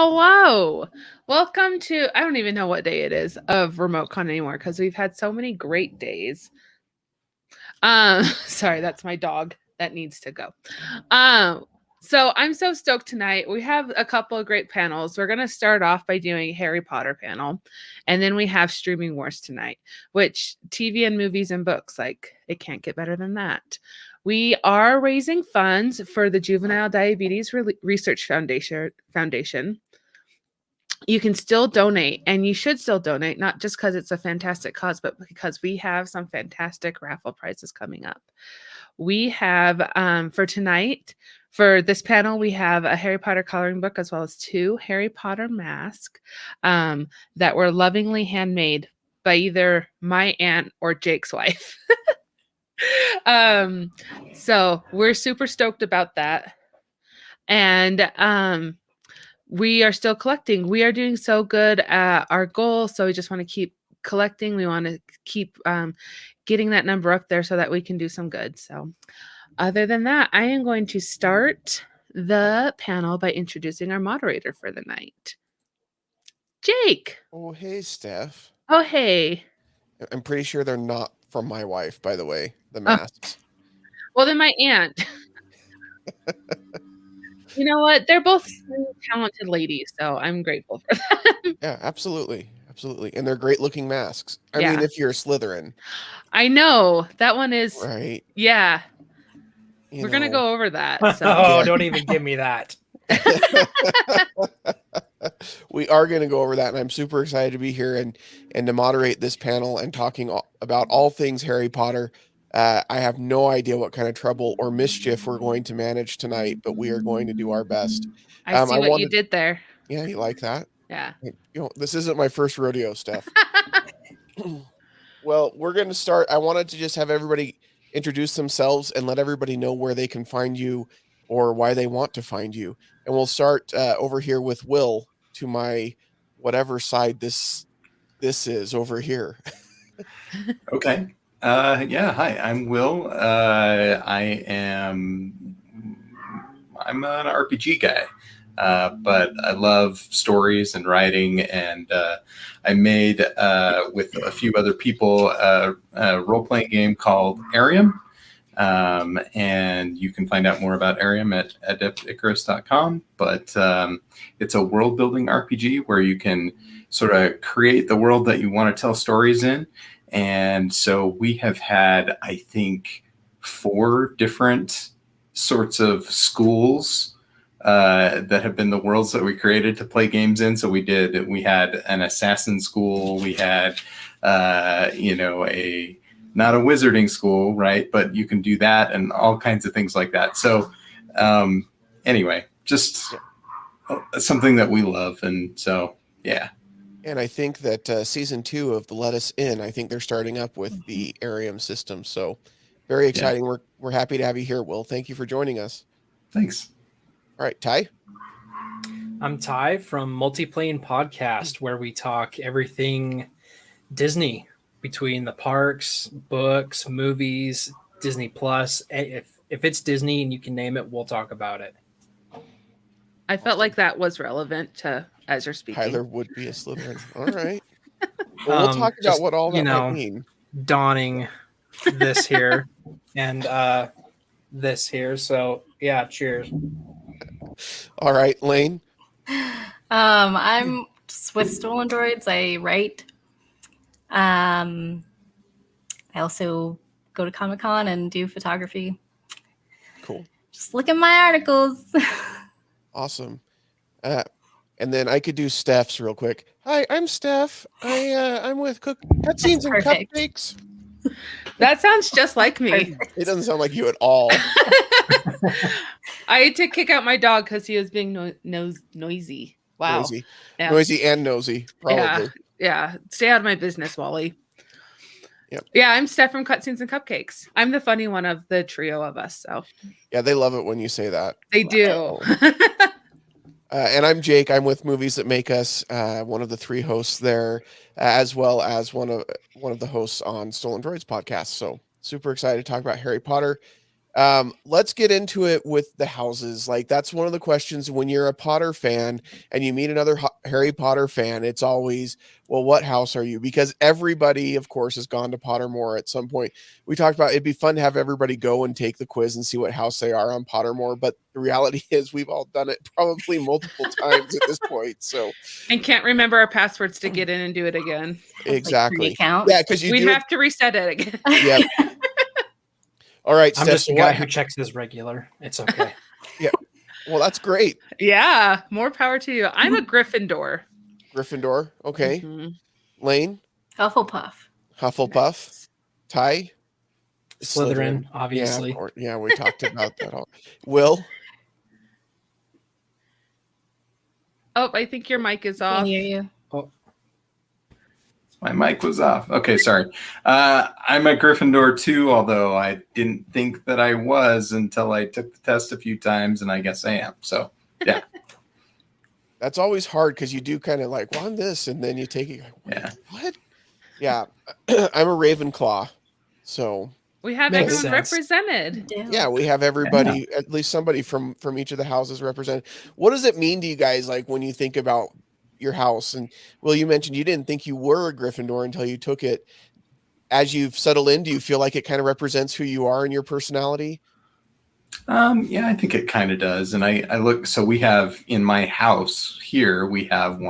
Hello. Welcome to, I don't even know what day it is of RemoteCon anymore because we've had so many great days. Sorry, that's my dog that needs to go. So I'm so stoked tonight. We have a couple of great panels. We're going to start off by doing a Harry Potter panel, and then we have Streaming Wars tonight, which TV and movies and books, like it can't get better than that. We are raising funds for the Juvenile Diabetes Research Foundation. You can still donate, and you should still donate, not just because it's a fantastic cause, but because we have some fantastic raffle prizes coming up. We have, for tonight, for this panel, we have a Harry Potter coloring book as well as 2 Harry Potter masks that were lovingly handmade by either my aunt or Jake's wife. So we're super stoked about that. And we are still collecting. We are doing so good at our goal, so we just want to keep collecting. We want to keep getting that number up there so that we can do some good. So other than that, I am going to start the panel by introducing our moderator for the night. Jake. Oh, hey, Steph. Oh, hey. I'm pretty sure they're not from my wife, by the way, the masks. Well, then my aunt. You know what? They're both talented ladies, so I'm grateful for them. Yeah, absolutely. Absolutely. And they're great looking masks. I mean, if you're Slytherin. I know. That one is. Right. Yeah. We're going to go over that. So. Don't even give me that. We are going to go over that, and I'm super excited to be here and to moderate this panel and talking about all things Harry Potter. I have no idea what kind of trouble or mischief we're going to manage tonight, but we are going to do our best. I see what you did there. Yeah, you like that? Yeah. This isn't my first rodeo, Steph. Well, we're going to start. I wanted to just have everybody introduce themselves and let everybody know where they can find you or why they want to find you. And we'll start over here with Will to my whatever side this is over here. Okay. Hi, I'm Will. I'm an RPG guy, but I love stories and writing, and I made with a few other people a role-playing game called Arium, and you can find out more about Arium at adepticarus.com, but it's a world-building RPG where you can sort of create the world that you want to tell stories in. And so we have had, I think, 4 different sorts of schools that have been the worlds that we created to play games in. So we had an assassin school, we had, not a wizarding school, right? But you can do that and all kinds of things like that. So anyway, just something that we love. And so, yeah. And I think that season 2 of the Let Us In, I think they're starting up with the Arium system. So very exciting. Yeah. We're happy to have you here, Will. Thank you for joining us. Thanks. All right, Ty. I'm Ty from Multiplane Podcast, where we talk everything Disney, between the parks, books, movies, Disney Plus. If it's Disney and you can name it, we'll talk about it. I felt like that was relevant to as you're speaking. Tyler would be a Slytherin. All right. Well, we'll talk about what all that might mean. Donning this here and this here. So yeah, cheers. All right, Lain. I'm just with Stolen Droids. I write. I also go to Comic-Con and do photography. Cool. Just look at my articles. Awesome. And then I could do Steph's real quick. Hi, I'm Steph. I'm with Cutscenes and Cupcakes. That sounds just like me. Perfect. It doesn't sound like you at all. I had to kick out my dog because he was being noisy. Wow. Noisy. Yeah. Noisy and nosy, probably. Yeah. Stay out of my business, Wally. Yep. Yeah, I'm Steph from Cutscenes and Cupcakes. I'm the funny one of the trio of us. So. Yeah, they love it when you say that. They do. And I'm Jake. I'm with Movies That Make Us, one of the 3 hosts there, as well as one of the hosts on Stolen Droids podcast. So super excited to talk about Harry Potter. Let's get into it with the houses. Like, that's one of the questions when you're a Potter fan and you meet another Harry Potter fan. It's always, well, what house are you? Because everybody, of course, has gone to Pottermore at some point. We talked about it'd be fun to have everybody go and take the quiz and see what house they are on Pottermore. But the reality is, we've all done it probably multiple times at this point. So, And can't remember our passwords to get in and do it again. exactly. Account. Yeah, because We'd have to reset it again. Yeah. All right, I'm Steph, just a guy who checks his regular. It's okay. Yeah. Well, that's great. Yeah, more power to you. I'm a Gryffindor. Gryffindor. Okay. Mhm. Lane. Hufflepuff. Hufflepuff. Ty. Slytherin, obviously. Yeah, we talked about that all. Will. Oh, I think your mic is off. Can hear you. My mic was off. Okay, sorry. I'm a Gryffindor too, although I didn't think that I was until I took the test a few times, and I guess I am. So, yeah. That's always hard because you do kind of like, well, I'm this, and then you take it. Like, Yeah. What? Yeah. I'm a Ravenclaw. So, We have Makes everyone sense. represented. yeah, we have everybody, at least somebody from each of the houses represented. What does it mean to you guys, like, when you think about your house? And Will, you mentioned you didn't think you were a Gryffindor until you took it. As you've settled in, do you feel like it kind of represents who you are and your personality? Yeah, I think it kind of does. And I look, so we have in my house here, we have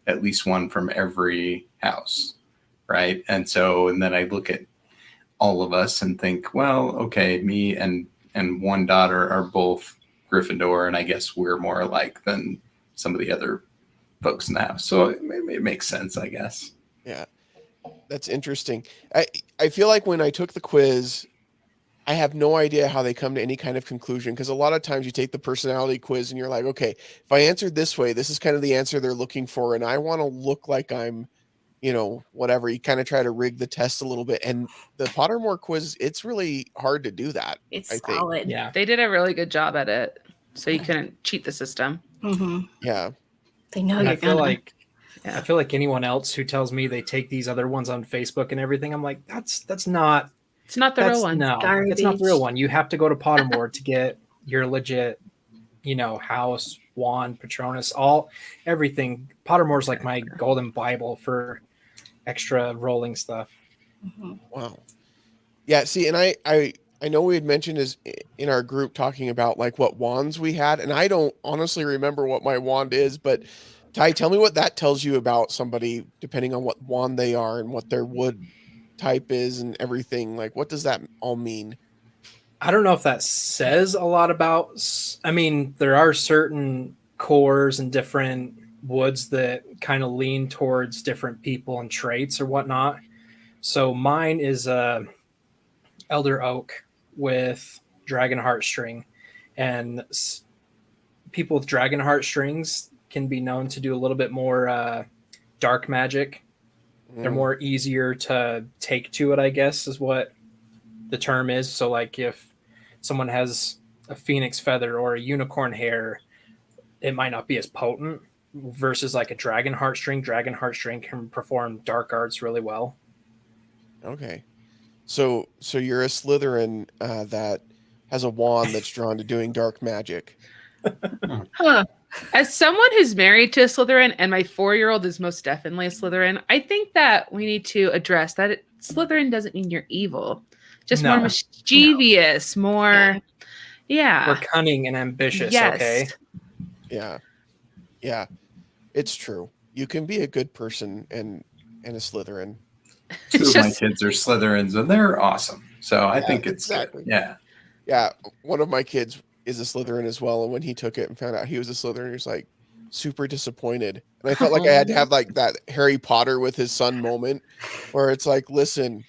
at least one from every house, right? And then I look at all of us and think, well, okay, me and one daughter are both Gryffindor, and I guess we're more alike than some of the other folks in the house. So it makes sense, I guess. Yeah, that's interesting. I feel like when I took the quiz, I have no idea how they come to any kind of conclusion, because a lot of times you take the personality quiz and you're like, okay, if I answered this way, this is kind of the answer they're looking for, and I want to look like I'm, whatever. You kind of try to rig the test a little bit. And the Pottermore quiz, it's really hard to do that. It's I think. solid. Yeah. They did a really good job at it, so you couldn't cheat the system. Mm-hmm. Yeah. They know And you're I feel gonna. I feel like anyone else who tells me they take these other ones on Facebook and everything, I'm like, that's not It's not the real one. No, Garbage. it's not the real one. You have to go to Pottermore to get your legit, house, wand, Patronus, everything. Pottermore's like my golden Bible for extra rolling stuff. Mhm. Wow. Yeah. See, and I know we had mentioned is in our group talking about like what wands we had, and I don't honestly remember what my wand is, but Ty, tell me what that tells you about somebody, depending on what wand they are and what their wood type is and everything. Like, what does that all mean? I don't know if that says a lot about. I mean, there are certain cores and different woods that kind of lean towards different people and traits or whatnot. So mine is elder oak with dragon heartstring, and people with dragon heartstrings can be known to do a little bit more dark magic. They're more easier to take to it, I guess, is what the term is. So like if someone has a phoenix feather or a unicorn hair, it might not be as potent versus like a dragon heartstring. Dragon heartstring can perform dark arts really well. Okay. So you're a Slytherin that has a wand that's drawn to doing dark magic. Huh. As someone who's married to a Slytherin, and my 4-year-old is most definitely a Slytherin, I think that we need to address that Slytherin doesn't mean you're evil. Just more mischievous, more, yeah. We're cunning and ambitious, Yes. okay? Yeah. Yeah. It's true. You can be a good person and a Slytherin. Two It's of my just, kids are Slytherins, and they're awesome. So I Yeah, think it's exactly. good. Yeah. Yeah. One of my kids is a Slytherin as well. And when he took it and found out he was a Slytherin, he was like super disappointed. And I felt like I had to have like that Harry Potter with his son moment where it's like, listen,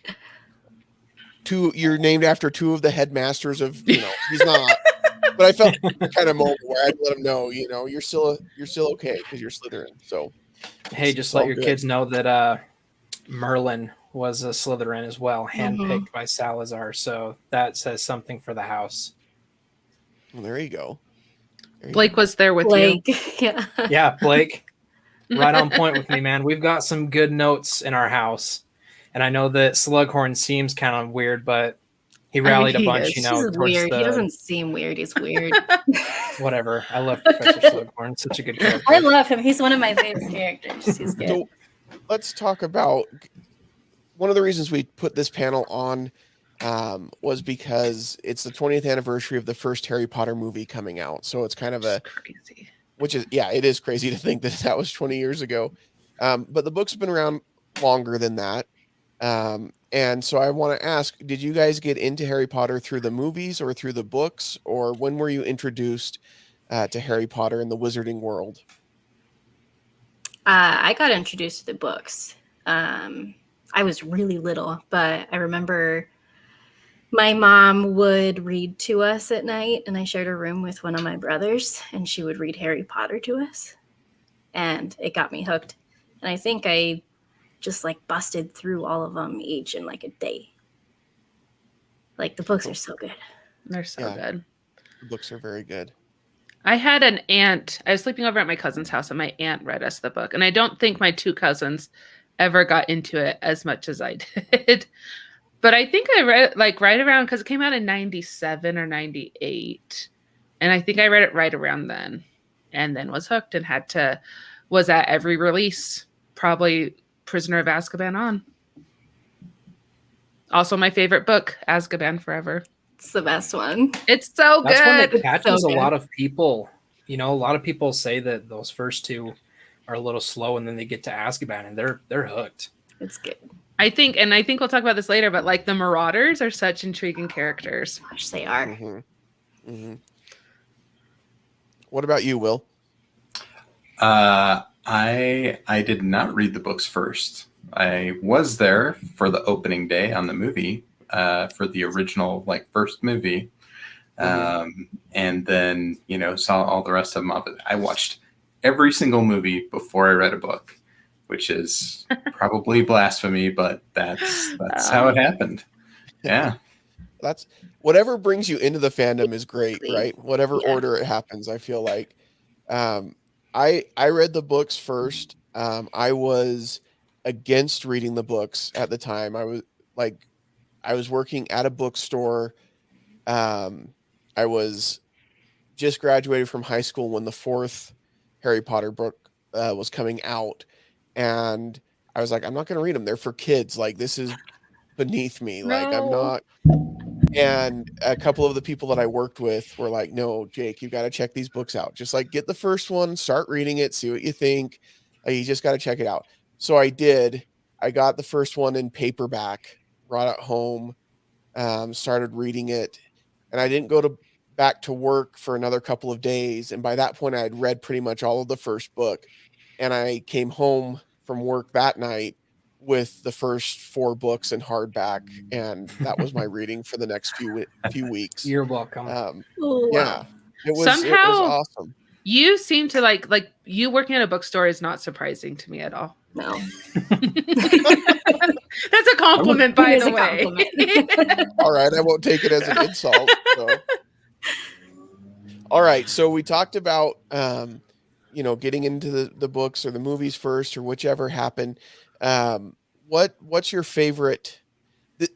you're named after two of the headmasters of, he's not. But I felt kind of moment where I'd let him know, you're still okay because you're Slytherin. So Hey, it's just let all your good. kids know that Merlin was a Slytherin as well, handpicked by Salazar. So that says something for the house. Well, there you go. Blake was there with you. Blake. Yeah. Yeah, Blake, right on point with me, man. We've got some good notes in our house. And I know that Slughorn seems kind of weird, but He rallied he a bunch, is. you know, He's towards weird. He the doesn't seem weird. He's weird. whatever. I love Professor Slughorn. Such a good character. I love him. He's one of my favorite characters. He's good. So let's talk about one of the reasons we put this panel on was because it's the 20th anniversary of the first Harry Potter movie coming out. So it's kind of a Crazy. which is, yeah, it is crazy to think that that was 20 years ago. But the book's been around longer than that. And so I want to ask, did you guys get into Harry Potter through the movies or through the books, or when were you introduced to Harry Potter in the wizarding world? I got introduced to the books. I was really little, but I remember my mom would read to us at night, and I shared a room with one of my brothers, and she would read Harry Potter to us, and it got me hooked. And I think I just like busted through all of them each in like a day. Like the books are so good. They're so good. The books are very good. I had an aunt. I was sleeping over at my cousin's house, and my aunt read us the book. And I don't think my two cousins ever got into it as much as I did. But I think I read it like right around, because it came out in 97 or 98. And I think I read it right around then. And then was hooked and was at every release. Probably Prisoner of Azkaban on. Also my favorite book, Azkaban Forever. It's the best one. It's so That's one good. that catches So a good. lot of people. You know, a lot of people say that those first two are a little slow, and then they get to Azkaban, and they're hooked. It's good. I think we'll talk about this later, but like the Marauders are such intriguing characters. Gosh, they are. Mm-hmm. Mm-hmm. What about you, Will? I did not read the books first. I was there for the opening day on the movie, for the original first movie, and then saw all the rest of them. I watched every single movie before I read a book, which is probably blasphemy, but that's how it happened. Yeah. That's whatever brings you into the fandom is great, right? Whatever Yeah. order it happens, I feel like. I read the books first. I was against reading the books at the time. I was working at a bookstore. I was just graduated from high school when the fourth Harry Potter book was coming out, and I was like, I'm not going to read them. They're for kids. Like, this is beneath me. Like, I'm No. not. And a couple of the people that I worked with were like, no, Jake, you got to check these books out. Just like get the first one, start reading it, see what you think. You just got to check it out. So I did. I got the first one in paperback, brought it home, started reading it. And I didn't go back to work for another couple of days. And by that point, I had read pretty much all of the first book. And I came home from work that night with the first 4 books in hardback, and that was my reading for the next few weeks. You're welcome. Yeah, it was Somehow- awesome. You seem to like you working at a bookstore is not surprising to me at all. No. That's a compliment, by It is the a way. compliment. All right, I won't take it as an insult. So. All right, so we talked about getting into the books or the movies first, or whichever happened. What's your favorite?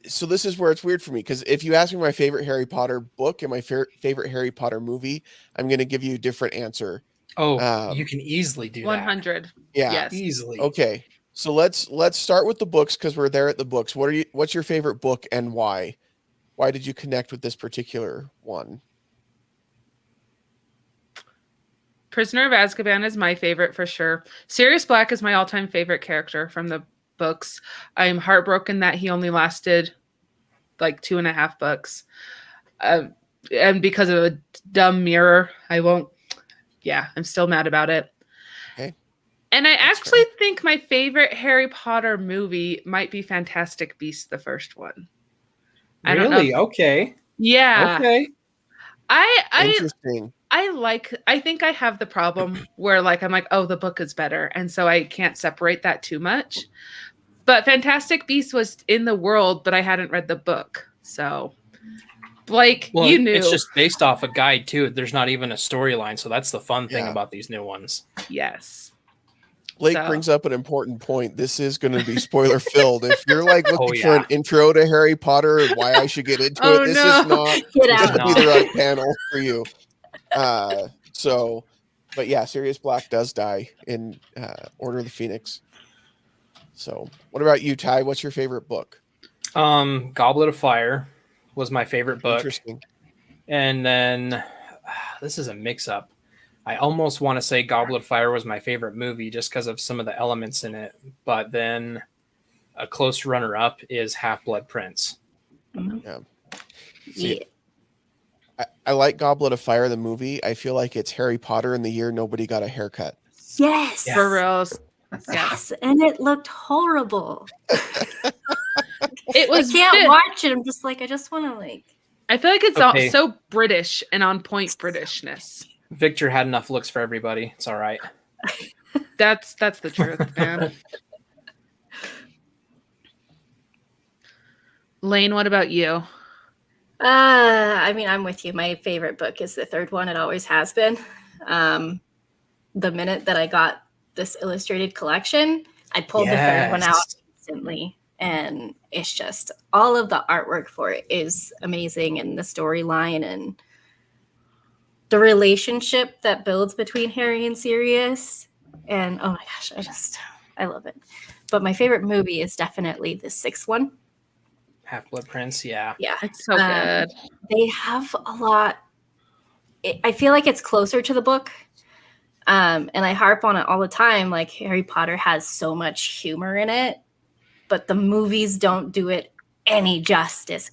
So this is where it's weird for me, because if you ask me my favorite Harry Potter book and my favorite Harry Potter movie, I'm going to give you a different answer. Oh, you can easily do 100. Yeah, Yes. Easily. Okay, so let's start with the books, because we're there at the books. What's your favorite book and why? Why did you connect with this particular one? Prisoner of Azkaban is my favorite for sure. Sirius Black is my all-time favorite character from the books. I'm heartbroken that he only lasted like 2.5 books. And because of a dumb mirror, I'm still mad about it. Okay. And I actually think my favorite Harry Potter movie might be Fantastic Beasts, the first one. I don't know Really? if- Okay. Yeah. Okay. Interesting. I think I have the problem where I'm like, oh, the book is better. And so I can't separate that too much. But Fantastic Beasts was in the world, but I hadn't read the book. So Blake, Well, you knew. it's just based off a guide too. There's not even a storyline. So that's the fun thing Yeah. about these new ones. Yes. Blake So- brings up an important point. This is going to be spoiler filled. If you're like looking for yeah. an intro to Harry Potter and why I should get into Oh, it, this no. is not Get this out. would be the right panel for you. But yeah, Sirius Black does die in Order of the Phoenix. So, what about you, Ty? What's your favorite book? Goblet of Fire was my favorite book. Interesting. And then this is a mix-up. I almost want to say Goblet of Fire was my favorite movie just because of some of the elements in it. But then a close runner-up is Half-Blood Prince. Yeah. Yeah. I like Goblet of Fire, the movie. I feel like it's Harry Potter in the year nobody got a haircut. Yes. For reals. Yes. And it looked horrible. It was I can't fit. watch it. I'm just like, I just want to like. I feel like it's Okay. so British and on point Britishness. Victor had enough looks for everybody. It's all right. That's the truth, man. Lain, what about you? I mean, I'm with you. My favorite book is the third one. It always has been. The minute that I got this illustrated collection, I pulled the third one out Yes. instantly. And it's just all of the artwork for it is amazing, and the storyline and the relationship that builds between Harry and Sirius. And oh my gosh, I love it. But my favorite movie is definitely the sixth one. Half-Blood Prince, yeah. Yeah. It's so good. They have a lot. I feel like it's closer to the book. And I harp on it all the time. Like, Harry Potter has so much humor in it, but the movies don't do it any justice.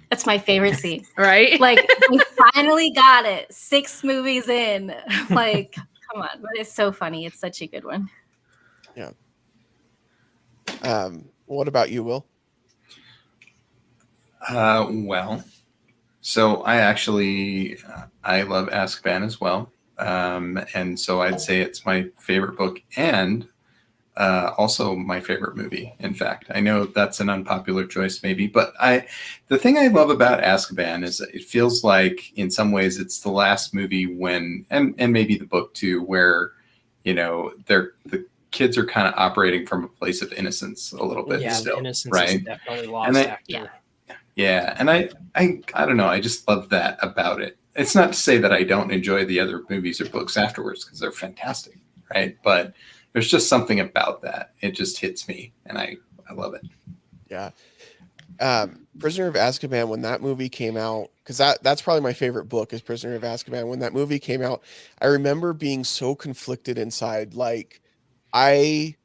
That's my favorite scene. Right? Like, we finally got it. 6 movies in. Like, come on. But it's so funny. It's such a good one. Yeah. What about you, Will? Well, so I actually I love Azkaban as well, and so I'd say it's my favorite book and also my favorite movie. In fact, I know that's an unpopular choice, maybe, but the thing I love about Azkaban is that it feels like in some ways it's the last movie when, and maybe the book too, where the kids are kind of operating from a place of innocence a little bit Yeah, still, the innocence right? is definitely lost And after. Yeah. Yeah, and I don't know. I just love that about it. It's not to say that I don't enjoy the other movies or books afterwards because they're fantastic, right? But there's just something about that. It just hits me, and I love it. Yeah. Prisoner of Azkaban, when that movie came out, because that's probably my favorite book is Prisoner of Azkaban. When that movie came out, I remember being so conflicted inside. Like, I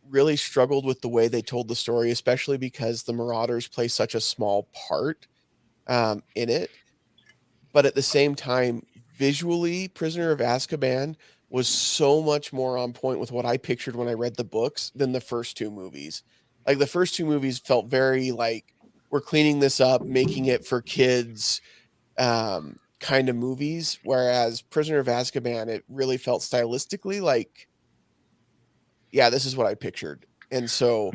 really struggled with the way they told the story, especially because the Marauders play such a small part in it. But at the same time, visually, Prisoner of Azkaban was so much more on point with what I pictured when I read the books than the first 2 movies. Like, the first 2 movies felt very like, we're cleaning this up, making it for kids kind of movies. Whereas Prisoner of Azkaban, it really felt stylistically like, yeah, this is what I pictured. And so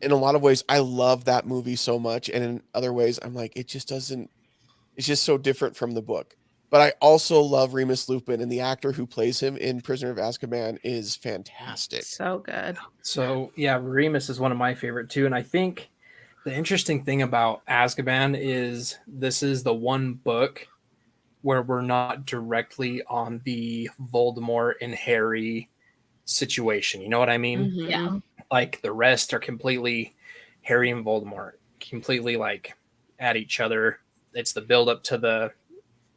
in a lot of ways, I love that movie so much. And in other ways, I'm like, it's just so different from the book. But I also love Remus Lupin, and the actor who plays him in Prisoner of Azkaban is fantastic. So good. So yeah, Remus is one of my favorite too. And I think the interesting thing about Azkaban is this is the one book where we're not directly on the Voldemort and Harry situation. You know what I mean? Mhm. Yeah. Like the rest are completely Harry and Voldemort, completely like at each other. It's the build up to the,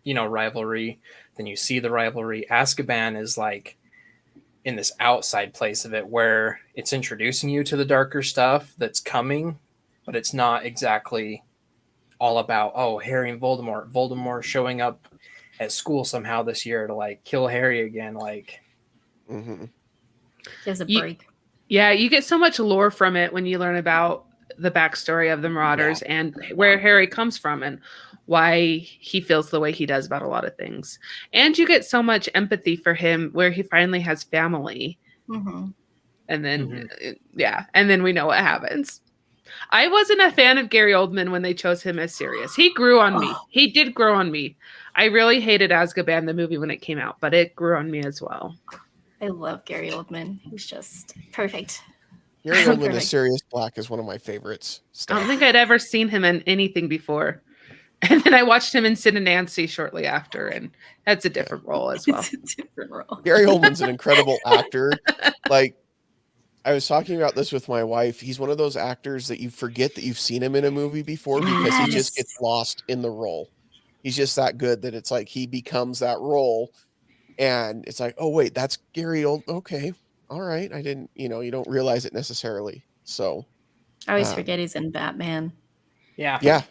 rivalry. Then you see the rivalry. Azkaban is like in this outside place of it where it's introducing you to the darker stuff that's coming, but it's not exactly all about, Harry and Voldemort showing up at school somehow this year to like kill Harry again. Like, Mm-hmm. There's a You- break. Yeah, you get so much lore from it when you learn about the backstory of the Marauders and where Harry comes from and why he feels the way he does about a lot of things. And you get so much empathy for him where he finally has family. Mhm. And then, and then we know what happens. I wasn't a fan of Gary Oldman when they chose him as Sirius. He grew on me. He did grow on me. I really hated Azkaban, the movie, when it came out, but it grew on me as well. I love Gary Oldman. He's just perfect. Gary Oldman Perfect. as Sirius Black is one of my favorites. I don't think I'd ever seen him in anything before. And then I watched him in Sid and Nancy shortly after, and that's a different role as well. It's a different role. Gary Oldman's an incredible actor. Like, I was talking about this with my wife. He's one of those actors that you forget that you've seen him in a movie before because he just gets lost in the role. He's just that good that it's like he becomes that role, and it's like, oh wait, that's Gary Oldman. Okay, all right. I didn't, you don't realize it necessarily. So I always forget he's in Batman. Yeah.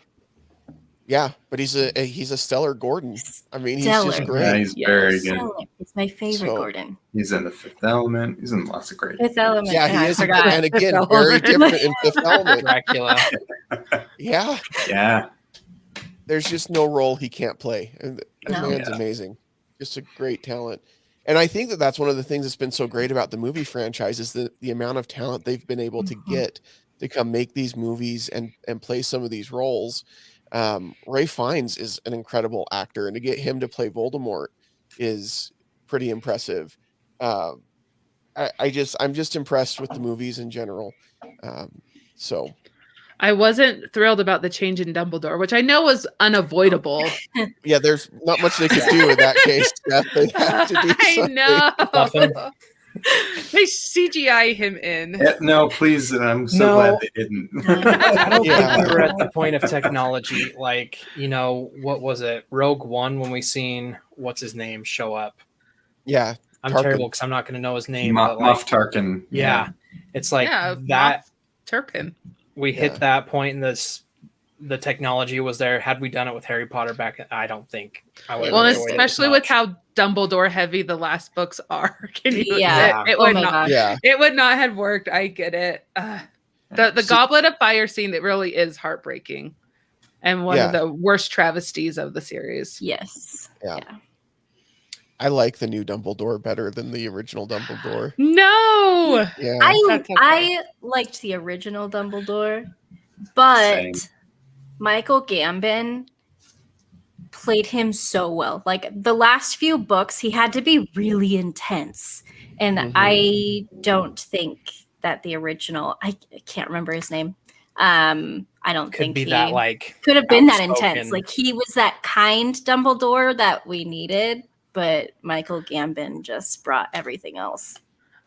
Yeah, but he's a stellar Gordon. I mean, he's Stellar. just Yeah, great. he's very good. Stellar. It's my favorite So- Gordon. He's in The Fifth Element. He's in lots of great. Fifth Element. Yeah, he I is. forgot. And again, Fifth very Element. different in Fifth Element. Dracula. Yeah, Yeah. there's just no role he can't play. And the No. man's amazing. Just a great talent. And I think that that's one of the things that's been so great about the movie franchise is the amount of talent they've been able to get to come make these movies and play some of these roles. Ray Fiennes is an incredible actor, and to get him to play Voldemort is pretty impressive. I'm just impressed with the movies in general. So I wasn't thrilled about the change in Dumbledore, which I know was unavoidable. yeah, there's not much they could do in that case. Steph. They have to do I something. know. Nothing. They CGI him in. No, please. I'm so No. glad they didn't. I don't Yeah. think we were at the point of technology. Like, what was it? Rogue One, when we seen what's his name show up. Yeah, I'm Tarkin. terrible because I'm not going to know his name. but Moff like, Tarkin. yeah, it's like Yeah, that. Moff Turpin. We Yeah. hit that point in the technology was there. Had we done it with Harry Potter back, I don't think I would have Well, enjoyed it as especially with much. how Dumbledore heavy the last books are. Can you? Yeah. It Oh would my not. gosh. yeah. It would not have worked. I get it. The So- Goblet of Fire scene that really is heartbreaking, and one of Yeah. the worst travesties of the series. Yes. Yeah. I like the new Dumbledore better than the original Dumbledore. No. Yeah. That's okay. I liked the original Dumbledore, but Same. Michael Gambon played him so well. Like the last few books, he had to be really intense. And Mhm. I don't think that the original, I can't remember his name. I don't Could think be he that like could have been that outspoken. intense. Like he was that kind Dumbledore that we needed, but Michael Gambon just brought everything else.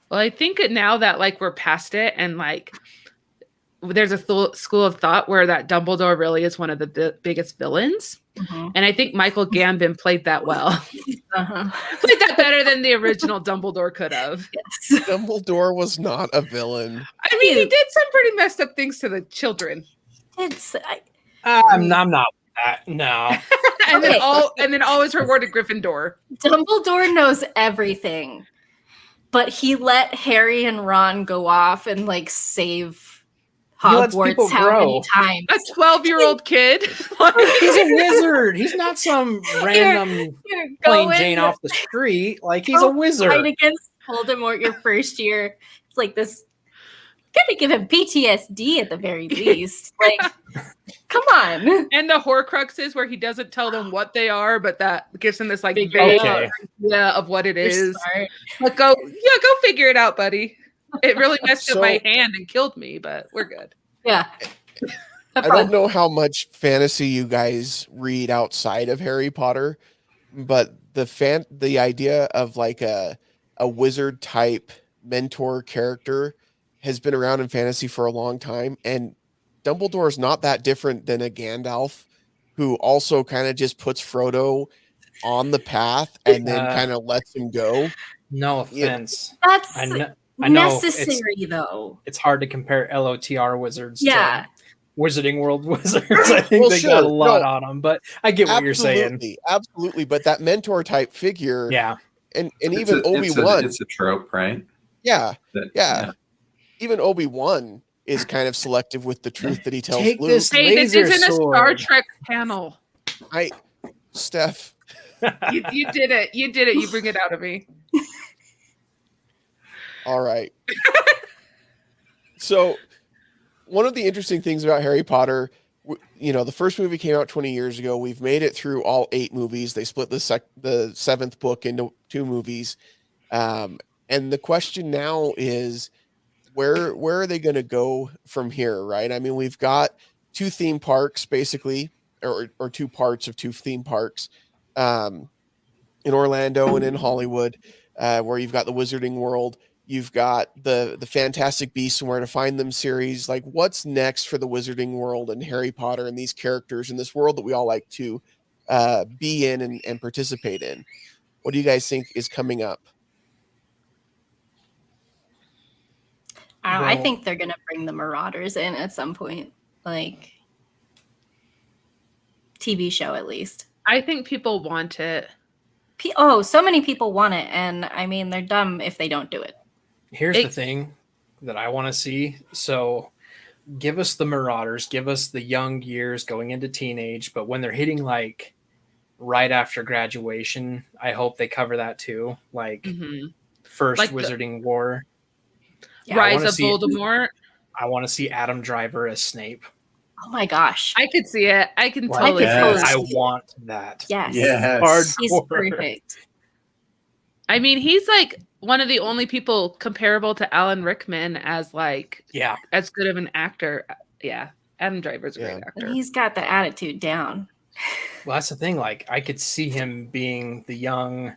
Well, I think now that like we're past it, and like there's a school of thought where that Dumbledore really is one of the biggest villains, and I think Michael Gambon played that well. Uh-huh. Played that better than the original Dumbledore could have. Yes. Dumbledore was not a villain. I mean, he did some pretty messed up things to the children, I'm not with that. No. and Okay. then always rewarded Gryffindor. Dumbledore knows everything, but he let Harry and Ron go off and like save He lets people Hogwarts how many grow. times? A 12-year-old kid. He's a wizard. He's not some random You're plain going Jane to off the street. Like he's a fight wizard. against Voldemort your first year. It's like this. Gotta give him PTSD at the very least. Like, come on. And the Horcruxes, where he doesn't tell them what they are, but that gives him this like Figure vague it out. idea of what it You're is. smart. Like, go figure it out, buddy. It really messed up So- my hand and killed me, but we're good. Yeah. I don't know how much fantasy you guys read outside of Harry Potter, but the idea of like a wizard type mentor character has been around in fantasy for a long time, and Dumbledore is not that different than a Gandalf who also kind of just puts Frodo on the path and then kind of lets him go. No Yeah. offense. That's I know it's- necessary, though. It's hard to compare LOTR wizards Yeah. to Wizarding World wizards. I think Well, they sure. got a lot No. on them, but I get what you're saying. Absolutely. But that mentor type figure, Yeah. and It's even a- Obi-Wan, It's a trope, right? yeah, That- yeah. Even Obi-Wan is kind of selective with the truth that he tells Take Luke. this- Hey, this Laser isn't a Star sword. Trek panel. Steph, You did it. You did it. You bring it out of me. all right. So one of the interesting things about Harry Potter, the first movie came out 20 years ago. We've made it through all 8 movies. They split the 7th book into 2 movies. And And the question now is, where are they going to go from here, right? I mean, we've got 2 theme parks basically, or 2 parts of 2 theme parks, in Orlando and in Hollywood, where you've got the Wizarding World, you've got the Fantastic Beasts and Where to Find Them series. Like, what's next for the Wizarding World and Harry Potter and these characters in this world that we all like to be in and participate in? What do you guys think is coming up? I Well- think they're gonna bring the Marauders in at some point, like TV show at least. I think people want it. So many people want it, and I mean they're dumb if they don't do it. Here's It- the thing that I want to see. So give us the Marauders, give us the young years going into teenage, but when they're hitting like right after graduation, I hope they cover that too. Like Mhm. first Like the- Wizarding War. Yeah, I Rise wanna of see- Voldemort. I want to see Adam Driver as Snape. Oh my gosh. I could see it. I can Like, totally yes. see it. I want that. Yes. Yes. He's Hardcore. perfect. I mean, he's like one of the only people comparable to Alan Rickman as like Yeah. as good of an actor. Yeah, Adam Driver's a great Yeah. actor. And he's got the attitude down. Well, that's the thing. Like, I could see him being the young,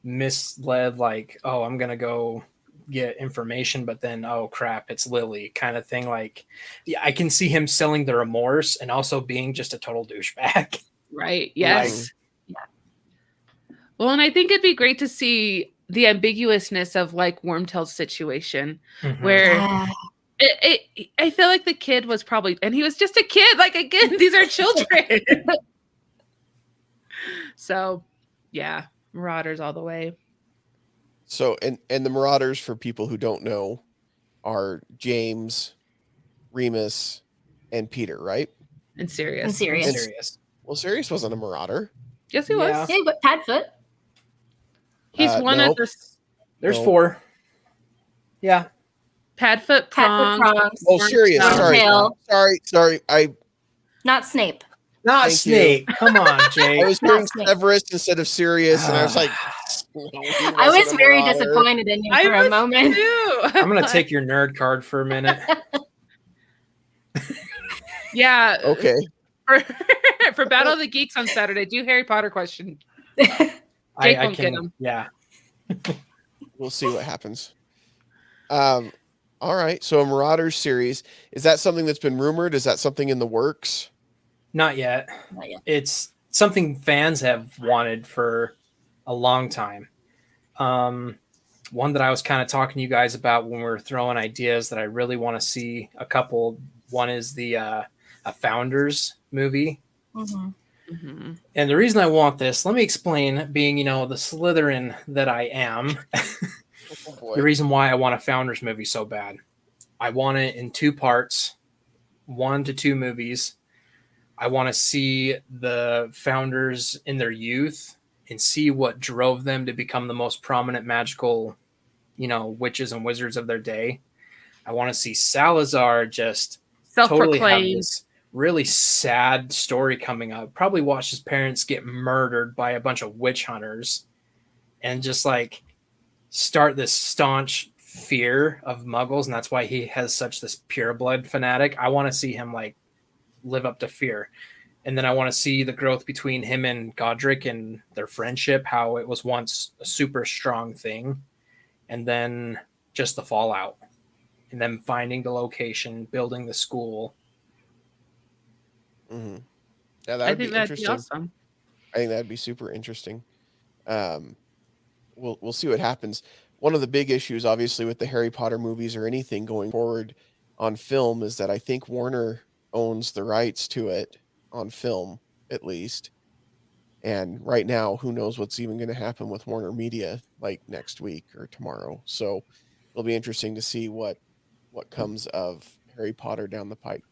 misled, like, oh, I'm going to go get information, but then, oh, crap, it's Lily kind of thing. Like, yeah, I can see him selling the remorse and also being just a total douchebag. Right. Yes. Well, and I think it'd be great to see the ambiguousness of like Wormtail's situation, where Yeah. I feel like the kid was probably, and he was just a kid. Like, again, these are children. So, yeah, Marauders all the way. So, and the Marauders, for people who don't know, are James, Remus, and Peter, right? And serious. And serious. I'm serious. Well, Sirius wasn't a Marauder. Yes, he Yeah. was. Yeah, but Padfoot. He's one nope. of the There's No. 4. Yeah. Padfoot Padfoot Prongs. Prongs. Oh, Sirius. Wormtail. Sorry. I Not Snape. Not Thank you. Snape. Come on, Jake. I was Not hearing Snape. Severus instead of Sirius, and I was like, no, he I was wasn't a very Marauder. disappointed in you I for a was moment. too. I'm going to take your nerd card for a minute. Yeah. Okay. For Battle of the Geeks on Saturday, do Harry Potter question. I won't get can. him. Yeah. We'll see what happens. All right. So a Marauders series, is that something that's been rumored? Is that something in the works? Not yet. Not yet. It's something fans have wanted for a long time. One that I was kind of talking to you guys about when we were throwing ideas that I really want to see a couple. One is the a Founders movie. Mhm. Mhm. And the reason I want this, let me explain, being, the Slytherin that I am, Oh boy. the reason why I want a Founders movie so bad. I want it in 2 parts, 1 to 2 movies. I want to see the Founders in their youth and see what drove them to become the most prominent magical, witches and wizards of their day. I want to see Salazar just totally have Self-proclaimed. this really sad story coming up. Probably watch his parents get murdered by a bunch of witch hunters and just like start this staunch fear of muggles. And that's why he has such this pure blood fanatic. I want to see him like live up to fear. And then I want to see the growth between him and Godric and their friendship, how it was once a super strong thing. And then just the fallout. And then finding the location, building the school. Mm-hmm. Yeah, I that'd think be that'd be interesting. awesome. I think that'd be super interesting. We'll see what happens. One of the big issues, obviously, with the Harry Potter movies or anything going forward on film is that I think Warner owns the rights to it on film, at least. And right now, who knows what's even going to happen with Warner Media like next week or tomorrow. So it'll be interesting to see what comes of Harry Potter down the pike.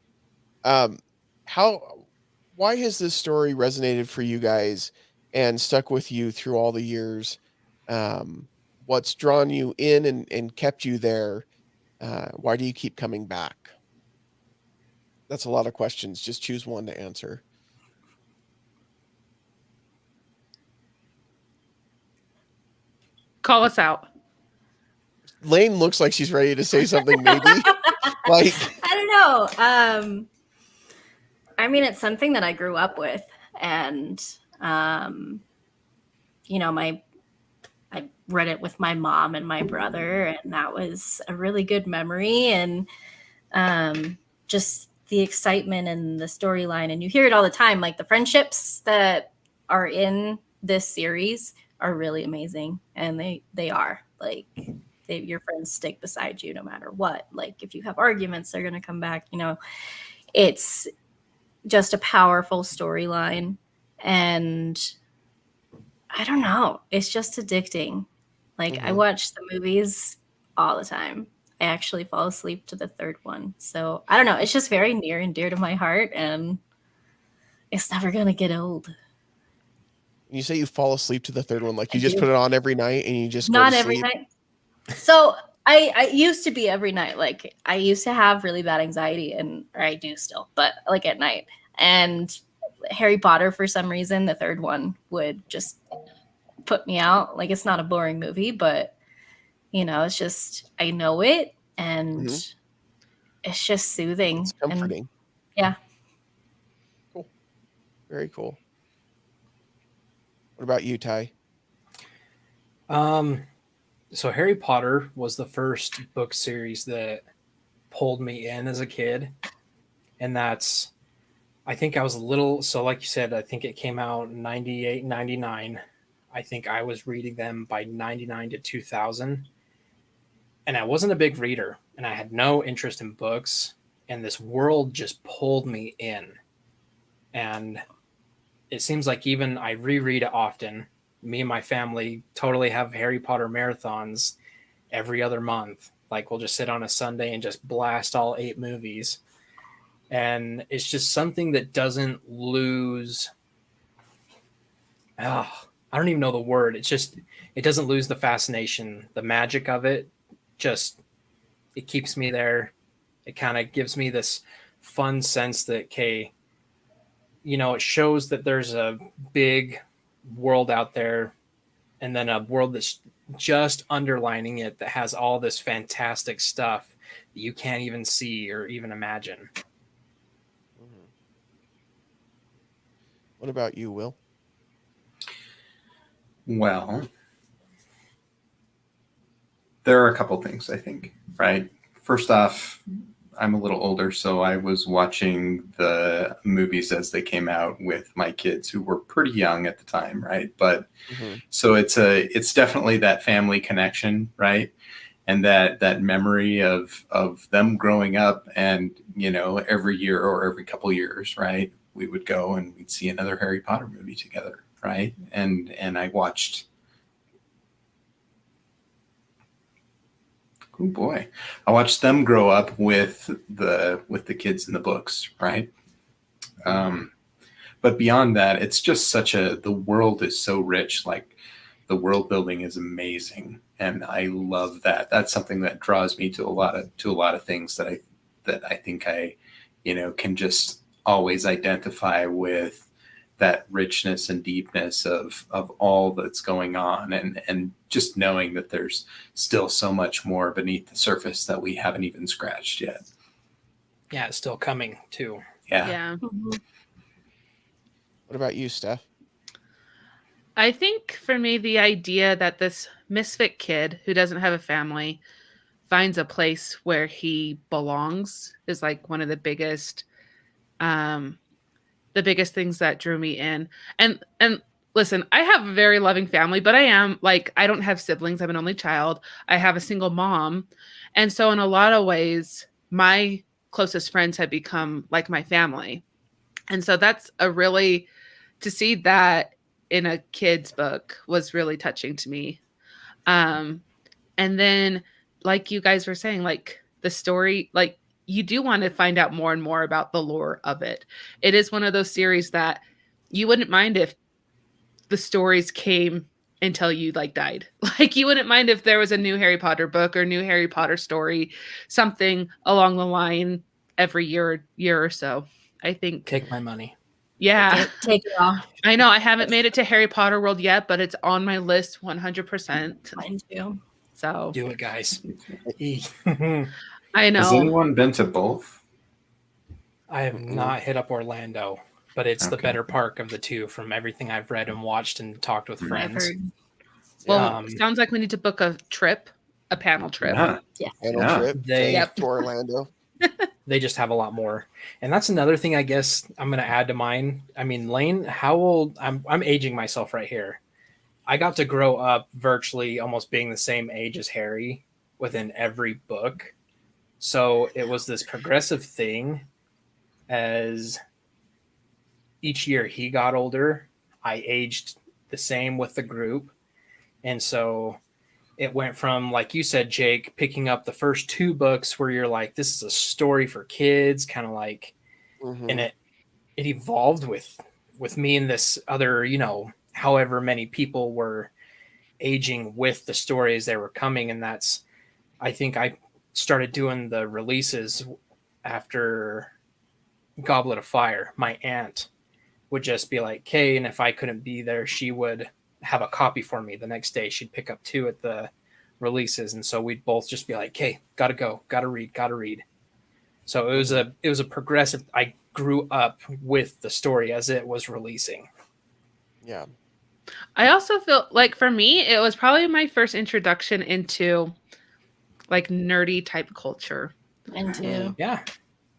Why has this story resonated for you guys and stuck with you through all the years? What's drawn you in and kept you there? Why do you keep coming back? That's a lot of questions. Just choose one to answer. Call us out. Lain looks like she's ready to say something, maybe. Like, I don't know. I mean, it's something that I grew up with, and you know, I read it with my mom and my brother, and that was a really good memory. And just the excitement and the storyline, and you hear it all the time. Like the friendships that are in this series are really amazing, and they are like your friends stick beside you no matter what. Like if you have arguments, they're gonna come back. You know, it's just a powerful storyline, and I don't know, it's just addicting. Like I watch the movies all the time. I actually fall asleep to the third one. So I don't know, it's just very near and dear to my heart, and it's never gonna get old. you say you fall asleep to the third one, like you I just do. put it on every night and you just go Not to every sleep? night. So I used to be every night. Like I used to have really bad anxiety, or I do still, but like at night. And Harry Potter, for some reason, the third one would just put me out. Like it's not a boring movie, but you know, it's just I know it, and it's just soothing. It's comforting. And, yeah. Cool. Very cool. What about you, Ty? So Harry Potter was the first book series that pulled me in as a kid. And that's, I think I was a little, so like you said, I think it came out 98, 99. I think I was reading them by 99 to 2000. And I wasn't a big reader, and I had no interest in books. And this world just pulled me in. And it seems like even I reread it often. Me and my family totally have Harry Potter marathons every other month. Like we'll just sit on a Sunday and just blast all 8 movies. And it's just something that doesn't lose. I don't even know the word. It's just, it doesn't lose the fascination, the magic of it. Just, it keeps me there. It kind of gives me this fun sense that, okay, you know, it shows that there's a big world out there, and then a world that's just underlining it that has all this fantastic stuff that you can't even see or even imagine. What about you, Will? Well, there are a couple things, I think, right? First off, I'm a little older, so I was watching the movies as they came out with my kids who were pretty young at the time, right? But so it's definitely that family connection, right? And that memory of them growing up, and you know, every year or every couple years, right? We would go and we'd see another Harry Potter movie together, right? And I watched. Oh boy, I watched them grow up with the kids in the books, right? But beyond that, it's just the world is so rich. Like the world building is amazing, and I love that. That's something that draws me to a lot of things that I think I, you know, can just always identify with that richness and deepness of all that's going on, and just knowing that there's still so much more beneath the surface that we haven't even scratched yet. Yeah, it's still coming too. Yeah. What about you, Steph? I think for me, the idea that this misfit kid who doesn't have a family finds a place where he belongs is like one of the biggest things that drew me in. And listen, I have a very loving family, but I don't have siblings. I'm an only child. I have a single mom. And so in a lot of ways, my closest friends have become like my family. And so that's to see that in a kid's book was really touching to me. And then, like you guys were saying, like the story, like you do want to find out more and more about the lore of it. It is one of those series that you wouldn't mind if the stories came until you like died. Like you wouldn't mind if there was a new Harry Potter book or new Harry Potter story, something along the line every year or so. I think. Take my money. Yeah. Take it off. I know I haven't made it to Harry Potter World yet, but it's on my list 100%. Mine too. So Do it, guys. I know. Has anyone been to both? I have not hit up Orlando, but it's the Okay. better park of the two from everything I've read and watched and talked with I've friends. heard. Well, sounds like we need to book a trip, a panel trip. Yeah. Yeah. Panel Yeah. trip They- to Orlando. They just have a lot more. And that's another thing I guess I'm going to add to mine. I mean, Lain, how old? I'm aging myself right here. I got to grow up virtually almost being the same age as Harry within every book. So it was this progressive thing as each year he got older, I aged the same with the group. And so it went from, like you said, Jake, picking up the first two books where you're like, this is a story for kids, kind of like, and it evolved with me and this other, however many people were aging with the stories they were coming. And that's, I think I started doing the releases after Goblet of Fire. My aunt would just be like, "Okay," and if I couldn't be there, she would have a copy for me the next day. She'd pick up two at the releases, and so we'd both just be like, "Okay, gotta go, gotta read." So it was a progressive. I grew up with the story as it was releasing. Yeah. I also feel like for me, it was probably my first introduction into like nerdy type culture. And too. Yeah,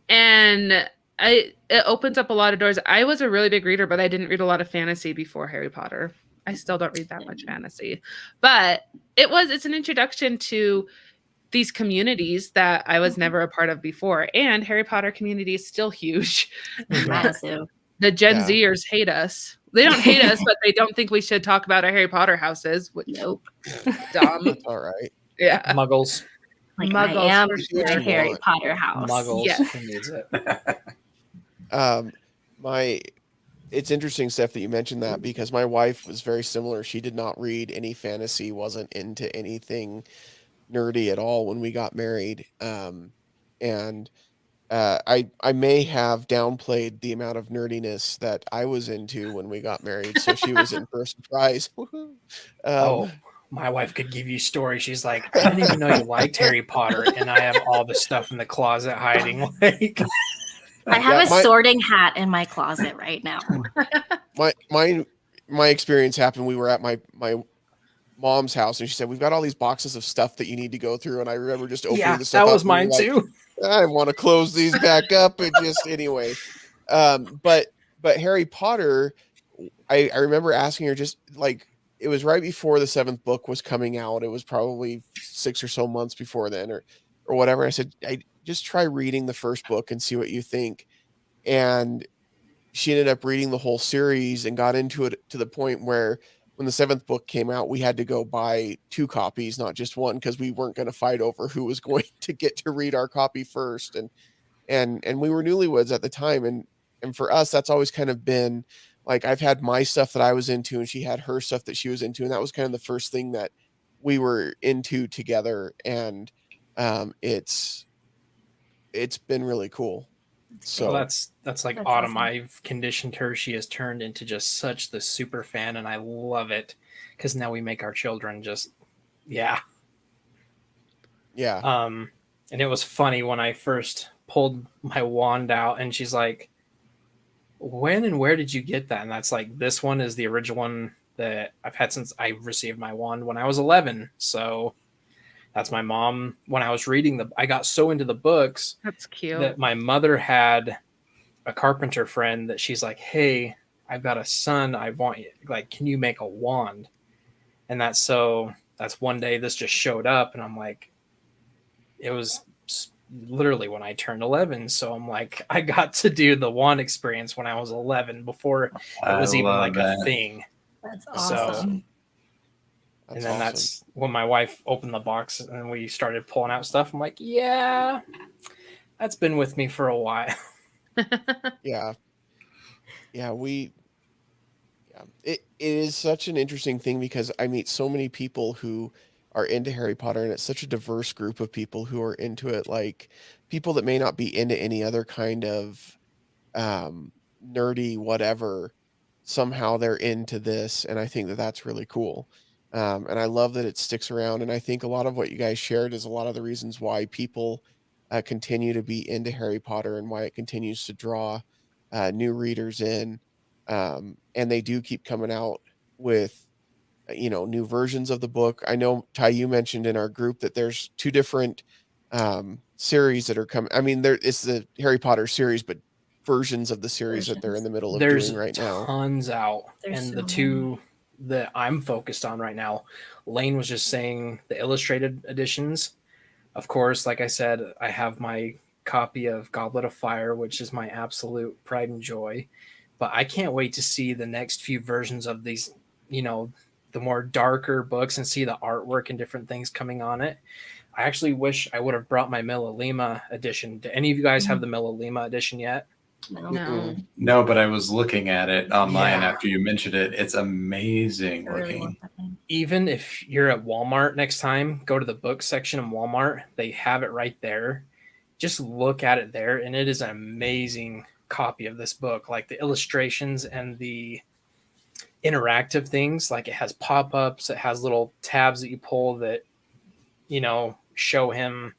And it opens up a lot of doors. I was a really big reader, but I didn't read a lot of fantasy before Harry Potter. I still don't read that much fantasy. But it's an introduction to these communities that I was never a part of before. And Harry Potter community is still huge. Massive. The Gen Yeah. Zers hate us. They don't hate us, but they don't think we should talk about our Harry Potter houses, which Nope. dumb. That's all right. Yeah. Muggles, Like Muggles, I am do what a you Harry want. Potter house. Muggles. Yeah. Who needs it? It's interesting, Steph, that you mentioned that because my wife was very similar. She did not read any fantasy, wasn't into anything nerdy at all when we got married. And I may have downplayed the amount of nerdiness that I was into when we got married. So she was in for a surprise. Woohoo. Oh, my wife could give you stories. She's like, I didn't even know you liked Harry Potter, and I have all the stuff in the closet hiding. Like, I have Yeah, a sorting hat in my closet right now. my experience happened. We were at my mom's house, and she said, "We've got all these boxes of stuff that you need to go through." And I remember just opening yeah, the stuff that up was and we were mine like, too. I want to close these back up and just anyway. But Harry Potter, I remember asking her just like it was right before the 7th book was coming out. It was probably 6 or so months before then or whatever. I said, I just try reading the first book and see what you think. And she ended up reading the whole series and got into it to the point where when the 7th book came out, we had to go buy 2 copies, not just one, because we weren't going to fight over who was going to get to read our copy first. And we were newlyweds at the time. And for us, that's always kind of been like, I've had my stuff that I was into and she had her stuff that she was into. And that was kind of the first thing that we were into together. And it's been really cool. So Well, that's like That's Autumn. awesome. I've conditioned her. She has turned into just such the super fan, and I love it because now we make our children just, yeah. yeah. And it was funny when I first pulled my wand out, and she's like, "When and where did you get that?" And that's like, this one is the original one that I've had since I received my wand when I was 11. So that's my mom. When I was reading I got so into the books That's cute. that my mother had a carpenter friend that she's like, "Hey, I've got a son. I want you, like, can you make a wand?" And that's one day this just showed up, and I'm like, it was literally when I turned 11. So I'm like, I got to do the wand experience when I was 11 before it was even like a thing. That's So- awesome. And then that's when my wife opened the box and we started pulling out stuff. I'm like, yeah, that's been with me for a while. Yeah. It is such an interesting thing because I meet so many people who are into Harry Potter, and it's such a diverse group of people who are into it, like people that may not be into any other kind of nerdy whatever, somehow they're into this, and I think that that's really cool. And I love that it sticks around. And I think a lot of what you guys shared is a lot of the reasons why people continue to be into Harry Potter and why it continues to draw new readers in. And they do keep coming out with, new versions of the book. I know, Ty, you mentioned in our group that there's 2 different series that are coming. I mean, it's the Harry Potter series, but versions of the series that they're in the middle of There's doing right now. tons out. There's And so the many. 2 that I'm focused on right now, Lain was just saying the illustrated editions. Of course, like I said, I have my copy of Goblet of Fire, which is my absolute pride and joy. But I can't wait to see the next few versions of these, the more darker books and see the artwork and different things coming on it. I actually wish I would have brought my Millilima edition. Do any of you guys have the Millilima edition yet? No. No, but I was looking at it online Yeah. after you mentioned it. It's amazing I really looking. want that thing. Even if you're at Walmart next time, go to the book section in Walmart. They have it right there. Just look at it there, and it is an amazing copy of this book. Like the illustrations and the interactive things, like it has pop-ups, it has little tabs that you pull that, show him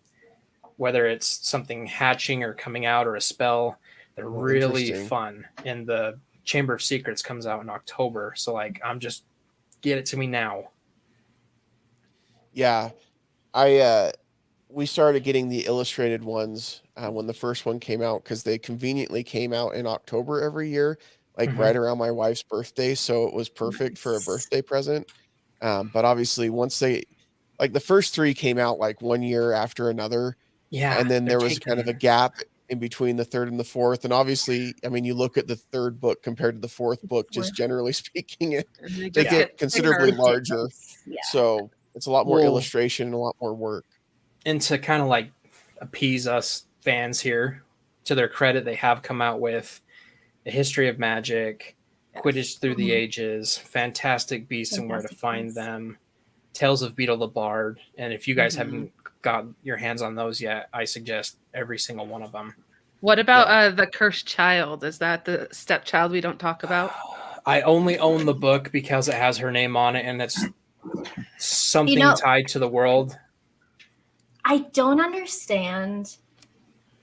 whether it's something hatching or coming out or a spell. They're Oh, really interesting. fun. And the Chamber of Secrets comes out in October. So I'm just get it to me now. Yeah, we started getting the illustrated ones when the first one came out because they conveniently came out in October every year, like Mhm. right around my wife's birthday. So it was perfect for a Nice. birthday present. But obviously, once the first 3 came out like one year after another, Yeah. and then they're there was kind of a taking- gap in between the 3rd and the 4th. And obviously, I mean, you look at the 3rd book compared to the 4th book, just Fourth. generally speaking, And they they just get get considerably Curved larger. difference. Yeah. So it's a lot more Well- illustration and a lot more work. And to kind of appease us fans here, to their credit, they have come out with A History of Magic, Quidditch Through the Mhm. Ages, Fantastic Beasts and Where to Fantastic Find Beasts. Them, Tales of Beetle the Bard. And if you guys Mhm. haven't got your hands on those yet, I suggest every single one of them. What about the Cursed Child? Is that the stepchild we don't talk about? I only own the book because it has her name on it and it's something You know- tied to the world. I don't understand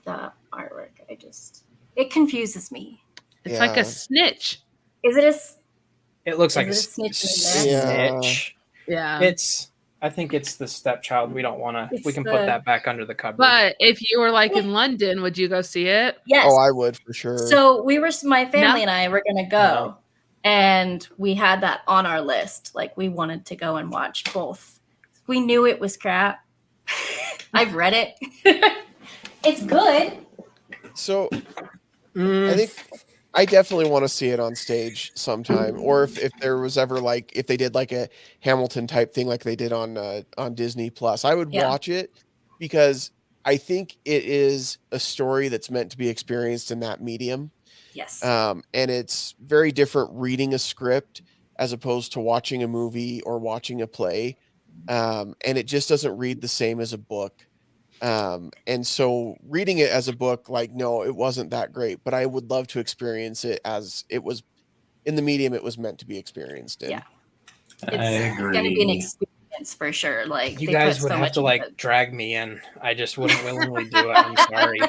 the artwork. It confuses me. It's like Yeah. a snitch. Is it It looks like a Is it a snitch in there? snitch. Yeah. I think it's the stepchild. We don't want to. It's We can the- put that back under the cupboard. But if you were in London, would you go see it? yes? Oh, I would for sure. So my family No? and I were gonna go, No. and we had that on our list. Like we wanted to go and watch both. We knew it was crap. I've read it. It's good. So Mm, I think I definitely want to see it on stage sometime, or if there was ever if they did a Hamilton type thing like they did on Disney Plus, I would Yeah. watch it because I think it is a story that's meant to be experienced in that medium. Yes. And it's very different reading a script as opposed to watching a movie or watching a play. And it just doesn't read the same as a book. And so reading it as a book, no, it wasn't that great, but I would love to experience it as it was in the medium it was meant to be experienced in. Yeah. I It's gonna be an agree. experience for sure. Like you they guys put would so have much to into it. drag me in. I just wouldn't willingly do it. I'm sorry.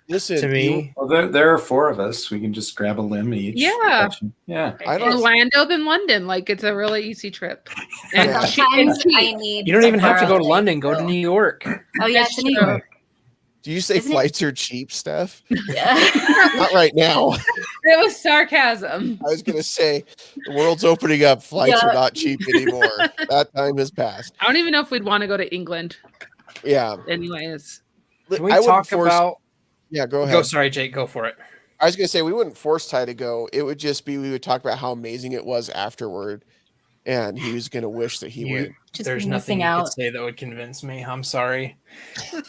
Listen, To me, Well, there are 4 of us. We can just grab a limb each. Yeah. Yeah. I don't- Orlando than London. It's a really easy trip. And Yeah. cheap. And Sometimes cheap. I need. you don't even have to go borrow to things, London. Go to so- New York. Oh yeah, That's to New true. York. do you say Isn't it- flights are cheap, Steph? Yeah. Not right now. It was sarcasm. I was gonna say the world's opening up. Flights Yeah. are not cheap anymore. That time has passed. I don't even know if we'd want to go to England. Yeah. Anyways. Can we I wouldn't talk force- about? Yeah, go ahead. Go, sorry, Jake. Go for it. I was gonna say we wouldn't force Ty to go. It would just be we would talk about how amazing it was afterward, and he was gonna wish that he went. Just There's missing nothing you out. could say that would convince me. I'm sorry.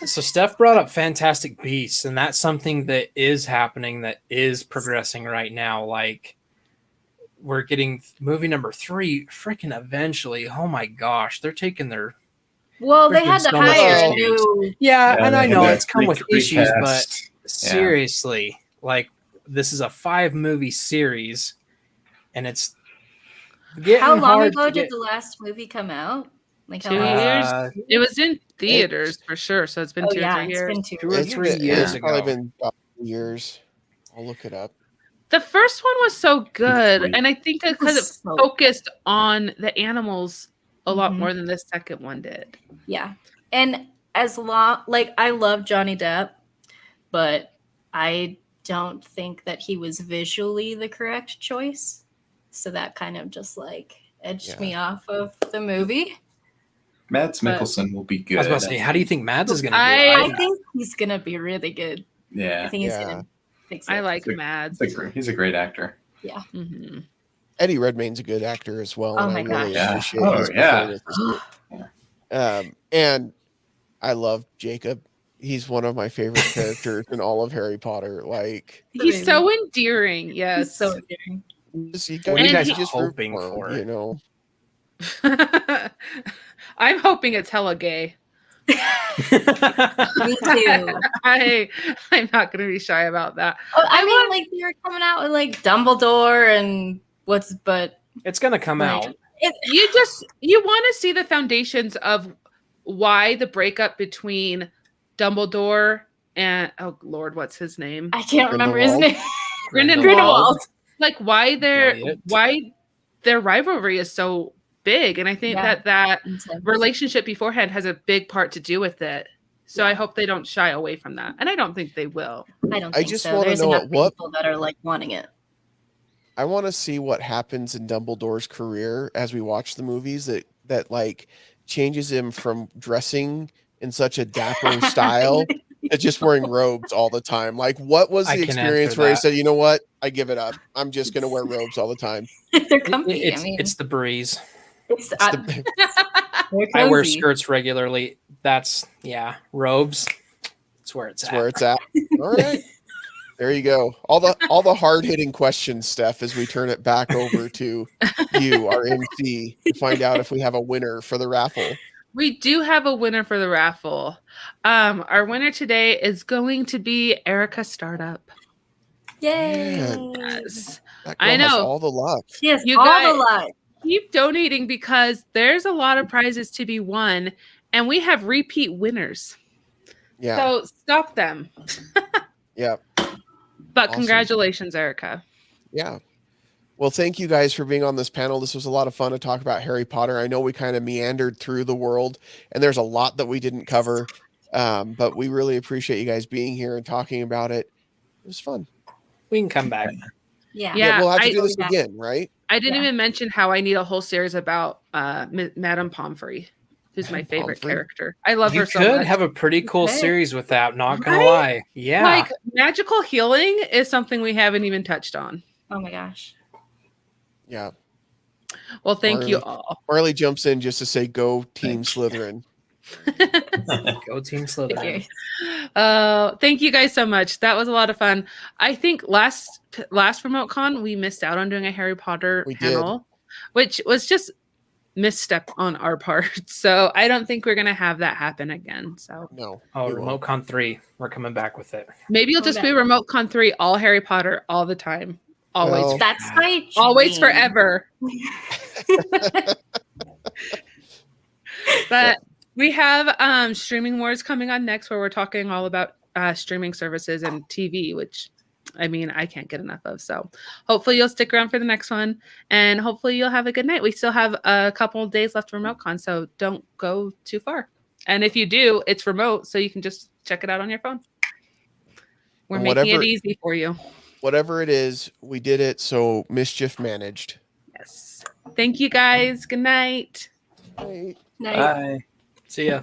So Steph brought up Fantastic Beasts, and that's something that is happening, that is progressing right now. We're getting movie number 3 freaking eventually. Oh my gosh, they're taking their Well, they Freaking had to so much hire a issues. new. yeah, and I and know that it's come with issues, but recast. seriously, this is a 5-movie series, and it's How long hard ago to did get- the last movie come out? Like how 2 long? years. It was in theaters for sure, so it's been Oh 2 or yeah, 3 it's years. been 2 2 or years. 3 years It's probably ago. been about 2 years. I'll look it up. The first one was so good, 3. and I think It because was it so focused on the animals a lot Mhm. more than the second one did. Yeah. And as long like I love Johnny Depp, but I don't think that he was visually the correct choice. So that kind of just like edged me off of the movie. Mads But- Mikkelsen will be good. I was about to say, how do you think Mads is going to do? I think he's gonna be really good. I Yeah, think he's Yeah. gonna fix it. I like He's a- Mads. he's a great actor. Mhm. Eddie Redmayne's a good actor as well, Oh and my I really gosh. appreciate Oh, his yeah. performance. And I love Jacob. He's one of my favorite characters in all of Harry Potter. Like, He's so endearing. Yes. He's so endearing. What are you guys just root hoping him, for? You know, I'm hoping it's hella gay. Me too. I'm not going to be shy about that. Oh, I mean, like they were coming out with like Dumbledore and It's going to come Like, out. You want to see the foundations of why the breakup between Dumbledore and oh Lord, what's his name? I can't remember his Grindelwald. name. Grindelwald. Like why Elliot. their rivalry is so big, and I think Yeah. that relationship beforehand has a big part to do with it. So I hope they don't shy away from that, and I don't think they will. I don't I think just so. wanna There's know enough what- people that are like wanting it. I want to see what happens in Dumbledore's career as we watch the movies that like changes him from dressing in such a dapper style to just wearing robes all the time. Like, what was I the can experience answer where he that. said, "You know what? I give it up. I'm just going to wear robes all the time." They're comfy. It's the breeze. It's the- they're I wear cozy. skirts regularly. That's robes. That's where it's That's at. where it's at. All right. There you go. All the hard hitting questions, Steph, as we turn it back over to you, our MC, to find out if we have a winner for the raffle. We do have a winner for the raffle. Our winner today is going to be Erica Startup. Yay! Yes. That I girl has know. all the luck. Yes, You all guys- the luck. Keep donating because there's a lot of prizes to be won, and we have repeat winners. Yeah. So stop them. Yeah. But Awesome. congratulations, Erica. Yeah. Well, thank you guys for being on this panel. This was a lot of fun to talk about Harry Potter. I know we kind of meandered through the world, and there's a lot that we didn't cover, but we really appreciate you guys being here and talking about it. It was fun. We can come back. Yeah. Yeah, We'll have to I- do this Yeah. again, right? I didn't Yeah. even mention how I need a whole series about Madame Pomfrey, who's my Madame favorite Pomfrey? character. I love You her so could much. have a pretty cool Okay. series with that. Not gonna Right? lie. Yeah. Like magical healing is something we haven't even touched on. Oh my gosh. Yeah. Well, thank you Marley. all. Marley jumps in just to say, "Go Team Thanks. Slytherin." Go Team Slytherin. Okay. Thank you guys so much. That was a lot of fun. I think last RemoteCon we missed out on doing a Harry Potter We did. panel, which was just misstep on our part. So I don't think we're gonna have that happen again. So No. Oh, we won't. RemoteCon 3. We're coming back with it. maybe it'll Oh, just be that- RemoteCon 3, all Harry Potter, all the time. Always. Well, That's my Always dream. forever. But we have Streaming Wars coming on next, where we're talking all about streaming services and TV, which I mean I can't get enough of. So hopefully you'll stick around for the next one, and hopefully you'll have a good night. We still have a couple of days left of RemoteCon, so don't go too far. And if you do, it's remote, so you can just check it out on your phone. We're And making whatever- it easy for you. Whatever it is, we did it. So mischief managed. Yes. Thank you guys. Good night. Right. Night. Bye. See ya.